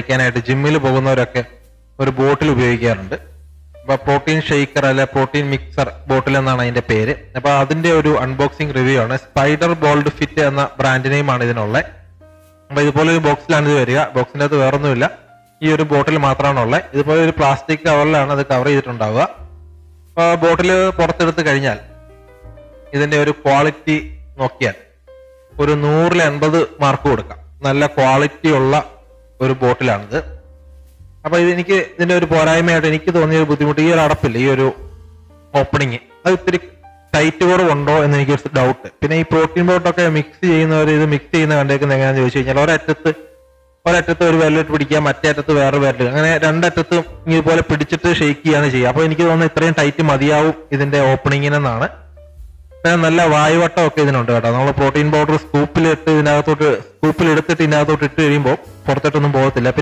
കഴിക്കാനായിട്ട് ജിമ്മിൽ പോകുന്നവരൊക്കെ ഒരു ബോട്ടിൽ ഉപയോഗിക്കാറുണ്ട്. അപ്പൊ പ്രോട്ടീൻ ഷെയ്ക്കർ അല്ലെ പ്രോട്ടീൻ മിക്സർ ബോട്ടിൽ എന്നാണ് അതിന്റെ പേര്. അപ്പൊ അതിന്റെ ഒരു അൺബോക്സിംഗ് റിവ്യൂ ആണ്. സ്പൈഡർ ബോൾഡ് ഫിറ്റ് എന്ന ബ്രാൻഡ് നെയിമാണ് ഇതിനുള്ളത്. അപ്പൊ ഇതുപോലെ ഒരു ബോക്സിലാണ് ഇത് വരിക. ബോക്സിന്റെ അകത്ത് വേറൊന്നുമില്ല, ഈ ഒരു ബോട്ടിൽ മാത്രമാണ് ഉള്ളത്. ഇതുപോലെ ഒരു പ്ലാസ്റ്റിക് കവറിലാണ് അത് കവർ ചെയ്തിട്ടുണ്ടാവുക. അപ്പൊ ബോട്ടിൽ പുറത്തെടുത്ത് കഴിഞ്ഞാൽ ഇതിന്റെ ഒരു ക്വാളിറ്റി നോക്കിയാൽ ഒരു 100-80 മാർക്ക് കൊടുക്കാം. നല്ല ക്വാളിറ്റി ഉള്ള ഒരു ബോട്ടിലാണിത്. അപ്പൊ എനിക്ക് ഇതിന്റെ ഒരു പോരായ്മയായിട്ട് എനിക്ക് തോന്നിയ ഒരു ബുദ്ധിമുട്ട്, ഈ ഒരു അടപ്പില്ല, ഈ ഒരു ഓപ്പണിങ് അത് ഇത്തിരി ടൈറ്റ് കുറവുണ്ടോ എന്ന് എനിക്ക് ഡൗട്ട്. പിന്നെ ഈ പ്രോട്ടീൻ പൗഡറൊക്കെ മിക്സ് ചെയ്യുന്നവർ ഇത് മിക്സ് ചെയ്യുന്ന കണ്ടേക്കുന്നത് എങ്ങനെയാണെന്ന് ചോദിച്ചു കഴിഞ്ഞാൽ ഒരറ്റത്ത് ഒരു വിരലിട്ട് പിടിക്കുക, മറ്റേ അറ്റത്ത് വേറെ വിരൽ, അങ്ങനെ രണ്ടറ്റത്തും ഇതുപോലെ പിടിച്ചിട്ട് ഷെയ്ക്ക് ചെയ്യാണ് ചെയ്യുക. അപ്പൊ എനിക്ക് തോന്നുന്നു ഇത്രയും ടൈറ്റ് മതിയാവും ഇതിന്റെ ഓപ്പണിങ്ങിനെന്നാണ്. നല്ല വായുവട്ടം ഒക്കെ ഇതിനുണ്ട് കേട്ടോ. നമ്മൾ പ്രോട്ടീൻ പൗഡർ സ്കൂപ്പിലെടുത്തിട്ട് ഇതിനകത്തോട്ട് ഇട്ട് കഴിയുമ്പോൾ പുറത്തോട്ടൊന്നും പോകത്തില്ല. പിന്നെ